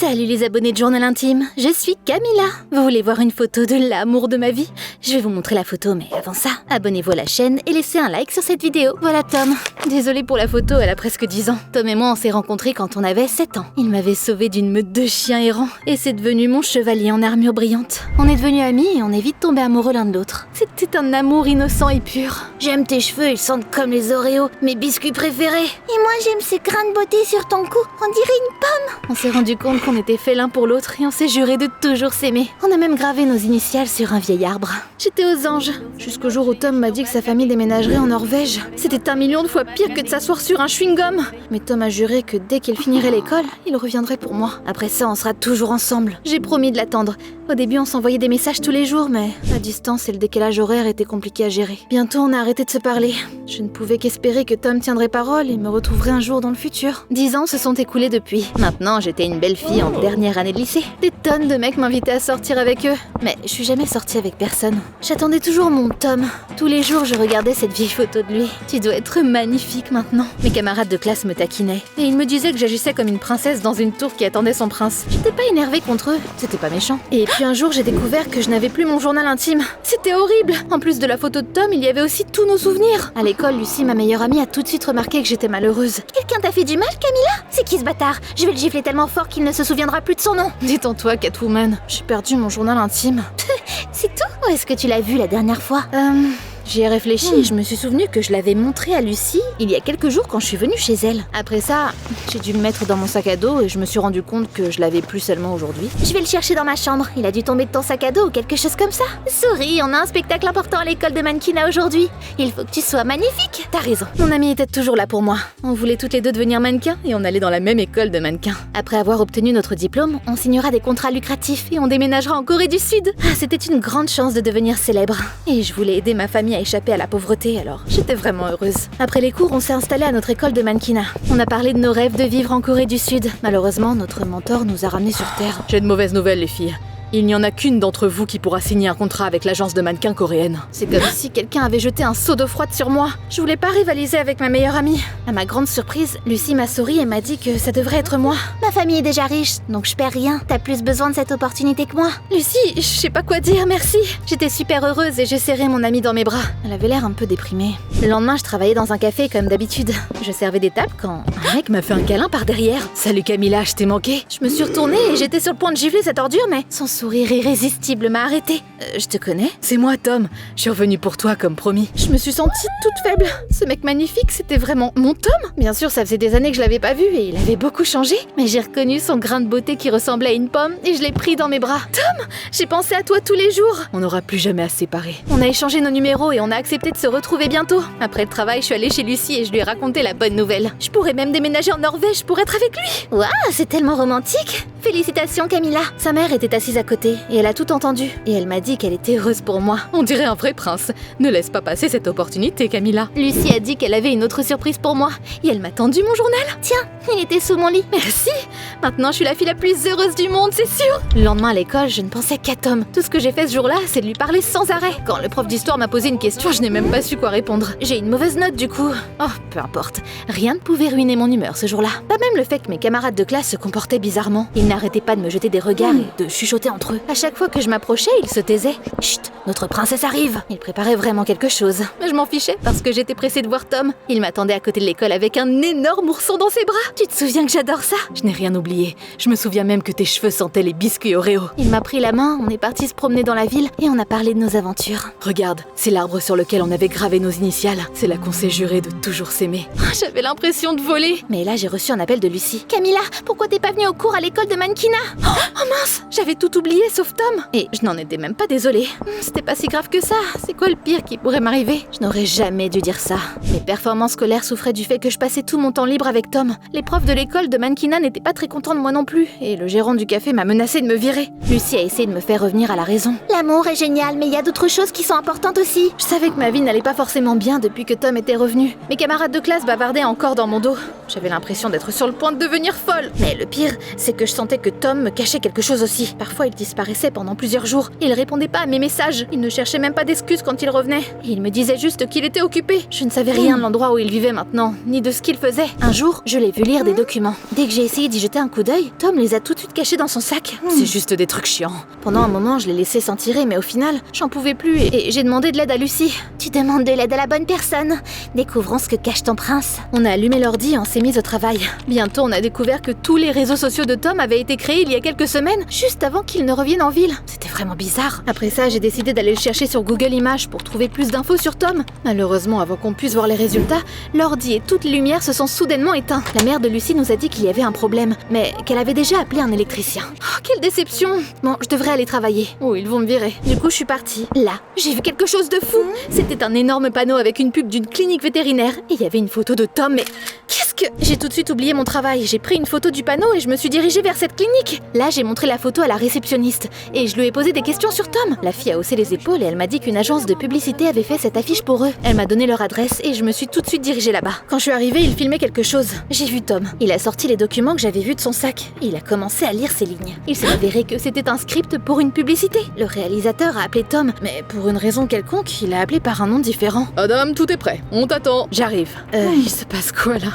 Salut les abonnés de Journal Intime, je suis Camilla. Vous voulez voir une photo de l'amour de ma vie? Je vais vous montrer la photo, mais avant ça, abonnez-vous à la chaîne et laissez un like sur cette vidéo. Voilà Tom. Désolée pour la photo, elle a presque 10 ans. Tom et moi, on s'est rencontrés quand on avait 7 ans. Il m'avait sauvé d'une meute de chiens errants et c'est devenu mon chevalier en armure brillante. On est devenus amis et on est vite tombés amoureux l'un de l'autre. C'était un amour innocent et pur. J'aime tes cheveux, ils sentent comme les Oreos, mes biscuits préférés. Et moi j'aime ces grains de beauté sur ton cou, on dirait une pomme. On s'est rendu compte qu'on était faits l'un pour l'autre et on s'est juré de toujours s'aimer. On a même gravé nos initiales sur un vieil arbre. J'étais aux anges, jusqu'au jour où Tom m'a dit que sa famille déménagerait en Norvège. C'était 1 million de fois pire que de s'asseoir sur un chewing-gum. Mais Tom a juré que dès qu'il finirait l'école, il reviendrait pour moi. Après ça, on sera toujours ensemble. J'ai promis de l'attendre. Au début, on s'envoyait des messages tous les jours, mais la distance et le décalage horaire étaient compliqués à gérer. Bientôt, on a arrêté de se parler. Je ne pouvais qu'espérer que Tom tiendrait parole et me retrouverait un jour dans le futur. 10 ans se sont écoulés depuis. Maintenant, j'étais une belle fille en dernière année de lycée. Des tonnes de mecs m'invitaient à sortir avec eux, mais je suis jamais sortie avec personne. J'attendais toujours mon Tom. Tous les jours, je regardais cette vieille photo de lui. Tu dois être magnifique maintenant. Mes camarades de classe me taquinaient et ils me disaient que j'agissais comme une princesse dans une tour qui attendait son prince. J'étais pas énervée contre eux, c'était pas méchant. Et puis un jour, j'ai découvert que je n'avais plus mon journal intime. C'était horrible. En plus de la photo de Tom, il y avait aussi tous nos souvenirs. À l'école, Lucie, ma meilleure amie, a tout de suite remarqué que j'étais malheureuse. Quelqu'un t'a fait du mal, Camilla? C'est qui ce bâtard? Je vais le gifler tellement fort qu'il ne se souviendra plus de son nom. Détends-toi, Catwoman. J'ai perdu mon journal intime. C'est tout? Où est-ce que tu l'as vu la dernière fois? J'y ai réfléchi et je me suis souvenu que je l'avais montré à Lucie il y a quelques jours quand je suis venue chez elle. Après ça, j'ai dû le mettre dans mon sac à dos et je me suis rendu compte que je l'avais plus seulement aujourd'hui. Je vais le chercher dans ma chambre. Il a dû tomber de ton sac à dos ou quelque chose comme ça. Souris, on a un spectacle important à l'école de mannequinat aujourd'hui. Il faut que tu sois magnifique. T'as raison. Mon amie était toujours là pour moi. On voulait toutes les deux devenir mannequins et on allait dans la même école de mannequins. Après avoir obtenu notre diplôme, on signera des contrats lucratifs et on déménagera en Corée du Sud. C'était une grande chance de devenir célèbre. Et je voulais aider ma famille à échapper à la pauvreté, alors j'étais vraiment heureuse. Après les cours, on s'est installé à notre école de mannequinat. On a parlé de nos rêves de vivre en Corée du Sud. Malheureusement, notre mentor nous a ramenés sur Terre. J'ai de mauvaises nouvelles, les filles. Il n'y en a qu'une d'entre vous qui pourra signer un contrat avec l'agence de mannequins coréenne. C'est comme si quelqu'un avait jeté un seau d'eau froide sur moi. Je voulais pas rivaliser avec ma meilleure amie. À ma grande surprise, Lucie m'a souri et m'a dit que ça devrait être moi. Ma famille est déjà riche, donc je perds rien. T'as plus besoin de cette opportunité que moi. Lucie, je sais pas quoi dire, merci. J'étais super heureuse et j'ai serré mon amie dans mes bras. Elle avait l'air un peu déprimée. Le lendemain, je travaillais dans un café comme d'habitude. Je servais des tables quand un mec m'a fait un câlin par derrière. Salut Camilla, je t'ai manqué. Je me suis retournée et j'étais sur le point de gifler cette ordure, mais son sourire irrésistible m'a arrêtée. Je te connais? C'est moi, Tom. Je suis revenue pour toi, comme promis. Je me suis sentie toute faible. Ce mec magnifique, c'était vraiment mon Tom? Bien sûr, ça faisait des années que je l'avais pas vu et il avait beaucoup changé. Mais j'ai reconnu son grain de beauté qui ressemblait à une pomme et je l'ai pris dans mes bras. Tom, j'ai pensé à toi tous les jours. On n'aura plus jamais à se séparer. On a échangé nos numéros et on a accepté de se retrouver bientôt. Après le travail, je suis allée chez Lucie et je lui ai raconté la bonne nouvelle. Je pourrais même déménager en Norvège pour être avec lui. Waouh, c'est tellement romantique. Félicitations, Camilla. Sa mère était assise à côté et elle a tout entendu. Et elle m'a dit qu'elle était heureuse pour moi. On dirait un vrai prince. Ne laisse pas passer cette opportunité, Camilla. Lucie a dit qu'elle avait une autre surprise pour moi. Et elle m'a tendu mon journal. Tiens, il était sous mon lit. Merci. Maintenant, je suis la fille la plus heureuse du monde, c'est sûr. Le lendemain à l'école, je ne pensais qu'à Tom. Tout ce que j'ai fait ce jour-là, c'est de lui parler sans arrêt. Quand le prof d'histoire m'a posé une question, je n'ai même pas su quoi répondre. J'ai une mauvaise note du coup. Oh, peu importe. Rien ne pouvait ruiner mon humeur ce jour-là. Pas même le fait que mes camarades de classe se comportaient bizarrement. Ils n'arrêtaient pas de me jeter des regards et de chuchoter entre eux. À chaque fois que je m'approchais, ils se taisaient. Chut, notre princesse arrive. Ils préparaient vraiment quelque chose. Mais je m'en fichais parce que j'étais pressée de voir Tom. Il m'attendait à côté de l'école avec un énorme ourson dans ses bras. Tu te souviens que j'adore ça? Je n'ai rien oublié. Je me souviens même que tes cheveux sentaient les biscuits Oreo. Il m'a pris la main, on est parti se promener dans la ville et on a parlé de nos aventures. Regarde, c'est l'arbre sur lequel on avait gravé nos initiales. C'est là qu'on s'est juré de toujours s'aimer. J'avais l'impression de voler. Mais là, j'ai reçu un appel de Lucie. Camilla, pourquoi t'es pas venue au cours à l'école de mannequinat? Oh mince, j'avais tout oublié sauf Tom. Et je n'en étais même pas désolée. C'était pas si grave que ça. C'est quoi le pire qui pourrait m'arriver? Je n'aurais jamais dû dire ça. Mes performances scolaires souffraient du fait que je passais tout mon temps libre avec Tom. Les profs de l'école de mannequinat n'étaient pas très contents de moi non plus. Et le gérant du café m'a menacé de me virer. Lucie a essayé de me faire revenir à la raison. L'amour est génial, mais il y a d'autres choses qui sont importantes aussi. Je savais que ma vie n'allait pas forcément bien depuis que Tom était revenu. Mes camarades de classe bavardaient encore dans mon dos. J'avais l'impression d'être sur le point de devenir folle. Mais le pire, c'est que je sentais sentais que Tom me cachait quelque chose aussi. Parfois, il disparaissait pendant plusieurs jours. Il répondait pas à mes messages. Il ne cherchait même pas d'excuses quand il revenait. Et il me disait juste qu'il était occupé. Je ne savais rien de l'endroit où il vivait maintenant, ni de ce qu'il faisait. Un jour, je l'ai vu lire des documents. Dès que j'ai essayé d'y jeter un coup d'œil, Tom les a tout de suite cachés dans son sac. C'est juste des trucs chiants. Pendant un moment, je l'ai laissé s'en tirer, mais au final, j'en pouvais plus et j'ai demandé de l'aide à Lucie. Tu demandes de l'aide à la bonne personne. Découvrons ce que cache ton prince. On a allumé l'ordi et on s'est mis au travail. Bientôt, on a découvert que tous les réseaux sociaux de Tom avaient été créés il y a quelques semaines, juste avant qu'il ne revienne en ville. C'était vraiment bizarre. Après ça, j'ai décidé d'aller le chercher sur Google Images pour trouver plus d'infos sur Tom. Malheureusement, avant qu'on puisse voir les résultats, l'ordi et toutes les lumières se sont soudainement éteints. La mère de Lucie nous a dit qu'il y avait un problème, mais qu'elle avait déjà appelé un électricien. Oh, quelle déception! Bon, je devrais aller travailler. Oh, ils vont me virer. Du coup, je suis partie. Là, j'ai vu quelque chose de fou. C'était un énorme panneau avec une pub d'une clinique vétérinaire et il y avait une photo de Tom, mais qu'est-ce que... J'ai tout de suite oublié mon travail. J'ai pris une photo du panneau et je me suis dirigée vers cette clinique. Là, j'ai montré la photo à la réceptionniste et je lui ai posé des questions sur Tom. La fille a haussé les épaules et elle m'a dit qu'une agence de publicité avait fait cette affiche pour eux. Elle m'a donné leur adresse et je me suis tout de suite dirigée là-bas. Quand je suis arrivée, il filmait quelque chose. J'ai vu Tom. Il a sorti les documents que j'avais vus de son sac et il a commencé à lire ces lignes. Il s'est avéré que c'était un script pour une publicité. Le réalisateur a appelé Tom, mais pour une raison quelconque, il a appelé par un nom différent. Adam, tout est prêt. On t'attend. J'arrive. Il se passe quoi là?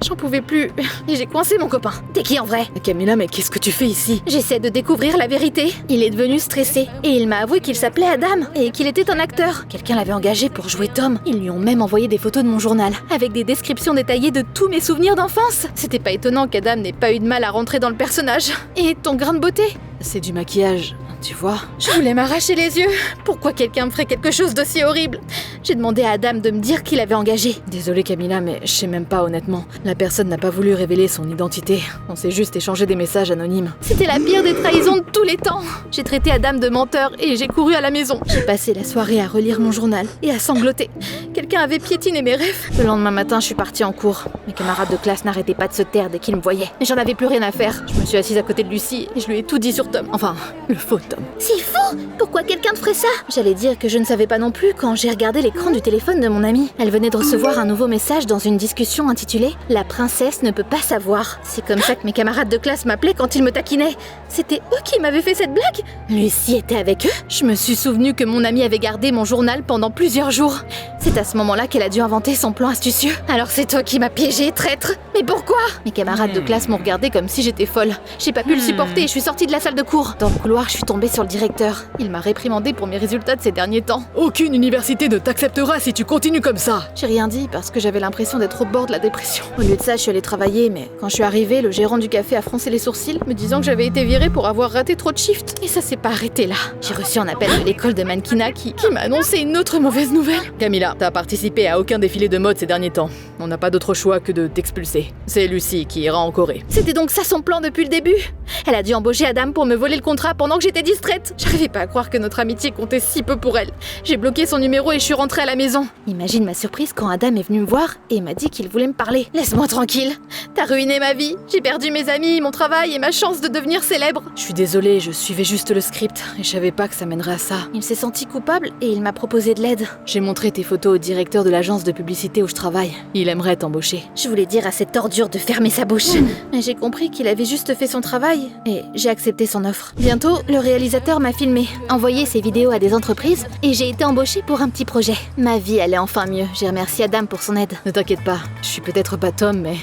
J'en pouvais plus et j'ai coincé mon copain. T'es qui en vrai? Camilla, mais qu'est-ce que tu fais ici? J'essaie de découvrir la vérité. Il est devenu stressé et il m'a avoué qu'il s'appelait Adam et qu'il était un acteur. Quelqu'un l'avait engagé pour jouer Tom. Ils lui ont même envoyé des photos de mon journal avec des descriptions détaillées de tous mes souvenirs d'enfance. C'était pas étonnant qu'Adam n'ait pas eu de mal à rentrer dans le personnage. Et ton grain de beauté? C'est du maquillage, tu vois. Je voulais m'arracher les yeux. Pourquoi quelqu'un me ferait quelque chose d'aussi horrible? J'ai demandé à Adam de me dire qui l'avait engagé. Désolée Camilla, mais je sais même pas honnêtement. La personne n'a pas voulu révéler son identité. On s'est juste échangé des messages anonymes. C'était la pire des trahisons de tous les temps. J'ai traité Adam de menteur et j'ai couru à la maison. J'ai passé la soirée à relire mon journal et à sangloter. Quelqu'un avait piétiné mes rêves. Le lendemain matin, je suis partie en cours. Mes camarades de classe n'arrêtaient pas de se taire dès qu'ils me voyaient. Mais j'en avais plus rien à faire. Je me suis assise à côté de Lucie et je lui ai tout dit sur Tom. Enfin, le faux Tom. C'est fou! Pourquoi quelqu'un te ferait ça? J'allais dire que je ne savais pas non plus quand j'ai regardé l'écran du téléphone de mon amie. Elle venait de recevoir un nouveau message dans une discussion intitulée « La princesse ne peut pas savoir ». C'est comme ça que mes camarades de classe m'appelaient quand ils me taquinaient. C'était eux qui m'avaient fait cette blague? Lucie était avec eux? Je me suis souvenu que mon amie avait gardé mon journal pendant plusieurs jours. C'est à ce moment-là qu'elle a dû inventer son plan astucieux. Alors c'est toi qui m'as piégée, traître! Mais pourquoi? Mes camarades de classe m'ont regardé comme si j'étais folle. J'ai pas pu le supporter et je suis sortie de la salle de cours. Dans le couloir, je suis tombée sur le directeur. Il m'a réprimandée pour mes résultats de ces derniers temps. Aucune université ne t'acceptera si tu continues comme ça. J'ai rien dit parce que j'avais l'impression d'être au bord de la dépression. Au lieu de ça, je suis allée travailler, mais quand je suis arrivée, le gérant du café a froncé les sourcils, me disant que j'avais été virée pour avoir raté trop de shifts. Et ça s'est pas arrêté là. J'ai reçu un appel de l'école de mannequinat qui m'a annoncé une autre mauvaise nouvelle. Camilla, t'as participé à aucun défilé de mode ces derniers temps. On n'a pas d'autre choix que de t'expulser. C'est Lucie qui ira en Corée. C'était donc ça son plan depuis le début? Elle a dû embaucher Adam pour me voler le contrat pendant que j'étais distraite. J'arrivais pas à croire que notre amitié comptait si peu pour elle. J'ai bloqué son numéro et je suis rentrée à la maison. Imagine ma surprise quand Adam est venu me voir et m'a dit qu'il voulait me parler. Laisse-moi tranquille. T'as ruiné ma vie. J'ai perdu mes amis, mon travail et ma chance de devenir célèbre. Je suis désolée, je suivais juste le script et je savais pas que ça mènerait à ça. Il s'est senti coupable et il m'a proposé de l'aide. J'ai montré tes photos au directeur de l'agence de publicité où je travaille. Il aimerait t'embaucher. Je voulais dire à cette ordure de fermer sa bouche. Mais j'ai compris qu'il avait juste fait son travail et j'ai accepté son offre. Bientôt, le réalisateur m'a filmé, envoyé ses vidéos à des entreprises et j'ai été embauchée pour un petit projet. Ma vie allait enfin mieux. J'ai remercié Adam pour son aide. Ne t'inquiète pas, je suis peut-être pas Tom, mais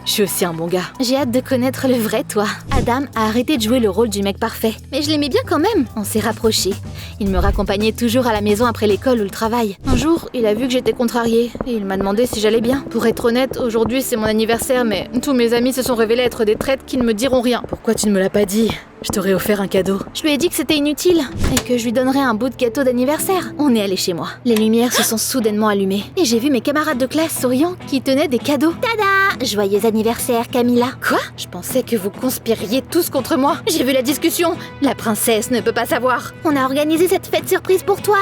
je suis aussi un bon gars. J'ai hâte de connaître le vrai toi. Adam a arrêté de jouer le rôle du mec parfait. Mais je l'aimais bien quand même. On s'est rapprochés. Il me raccompagnait toujours à la maison après l'école ou le travail. Un jour, il a vu que j'étais contrariée et il m'a demandé si j'allais bien. Pour être honnête, aujourd'hui c'est mon anniversaire, mais tous mes amis se sont révélés être des traîtres qui ne me diront rien. Pourquoi tu ne me l'as pas dit? Je t'aurais offert un cadeau. Je lui ai dit que c'était inutile et que je lui donnerais un bout de gâteau d'anniversaire. On est allé chez moi. Les lumières se sont soudainement allumées et j'ai vu mes camarades de classe souriants qui tenaient des cadeaux. Tada! Joyeux anniversaire, Camilla. Quoi? Je pensais que vous conspiriez tous contre moi. J'ai vu la discussion. La princesse ne peut pas savoir. On a organisé cette fête surprise pour toi.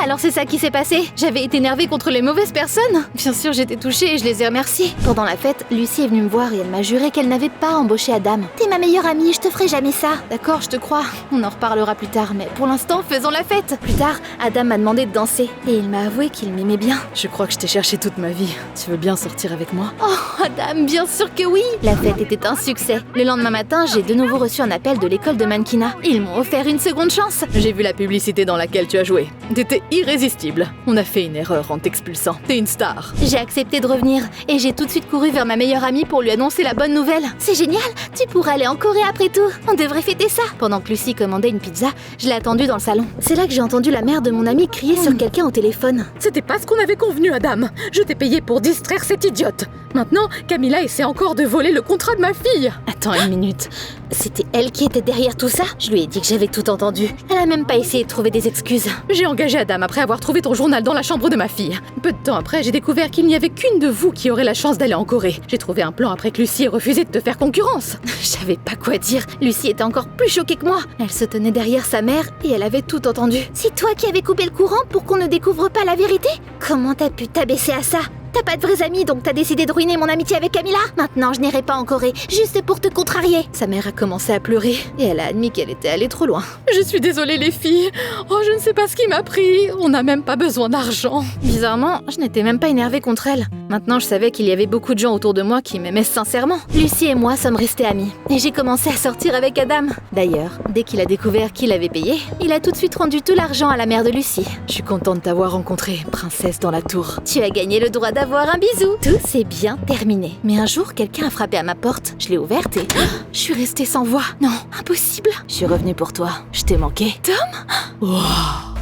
Alors c'est ça qui s'est passé. J'avais été énervée contre les mauvaises personnes. Bien sûr, j'étais touchée et je les ai remerciées. Pendant la fête, Lucie est venue me voir et elle m'a juré qu'elle n'avait pas embauché Adam. T'es ma meilleure amie, je te ferai jamais ça. ça. D'accord, je te crois. On en reparlera plus tard, mais pour l'instant, faisons la fête. Plus tard, Adam m'a demandé de danser et il m'a avoué qu'il m'aimait bien. Je crois que je t'ai cherché toute ma vie. Tu veux bien sortir avec moi? Oh, Adam, bien sûr que oui. La fête était un succès. Le lendemain matin, j'ai de nouveau reçu un appel de l'école de mannequinat. Ils m'ont offert une seconde chance. J'ai vu la publicité dans laquelle tu as joué. T'étais irrésistible. On a fait une erreur en t'expulsant. T'es une star. J'ai accepté de revenir et j'ai tout de suite couru vers ma meilleure amie pour lui annoncer la bonne nouvelle. C'est génial, tu pourras aller en Corée après tout. On devrait fêter ça. Pendant que Lucie commandait une pizza, je l'ai attendue dans le salon. C'est là que j'ai entendu la mère de mon amie crier sur quelqu'un au téléphone. C'était pas ce qu'on avait convenu, Adam. Je t'ai payé pour distraire cette idiote. Maintenant, Camilla essaie encore de voler le contrat de ma fille. Attends une minute. C'était elle qui était derrière tout ça? Je lui ai dit que j'avais tout entendu. Elle a même pas essayé de trouver des excuses. J'ai engagé Adam après avoir trouvé ton journal dans la chambre de ma fille. Peu de temps après, j'ai découvert qu'il n'y avait qu'une de vous qui aurait la chance d'aller en Corée. J'ai trouvé un plan après que Lucie ait refusé de te faire concurrence. Je savais pas quoi dire. Lucie était encore plus choquée que moi. Elle se tenait derrière sa mère et elle avait tout entendu. C'est toi qui avais coupé le courant pour qu'on ne découvre pas la vérité? Comment t'as pu t'abaisser à ça? T'as pas de vrais amis, donc t'as décidé de ruiner mon amitié avec Camilla? Maintenant, je n'irai pas en Corée, juste pour te contrarier. Sa mère a commencé à pleurer et elle a admis qu'elle était allée trop loin. Je suis désolée les filles. Oh, je ne sais pas ce qui m'a pris. On n'a même pas besoin d'argent. Bizarrement, je n'étais même pas énervée contre elle. Maintenant, je savais qu'il y avait beaucoup de gens autour de moi qui m'aimaient sincèrement. Lucie et moi sommes restés amis. Et j'ai commencé à sortir avec Adam. D'ailleurs, dès qu'il a découvert qui l'avait payé, il a tout de suite rendu tout l'argent à la mère de Lucie. Je suis contente de t'avoir rencontrée, princesse dans la tour. Tu as gagné le droit d'avoir un bisou. Tout s'est bien terminé. Mais un jour, quelqu'un a frappé à ma porte. Je l'ai ouverte et... je suis restée sans voix. Non, impossible. Je suis revenue pour toi. Je t'ai manqué. Tom? Wow.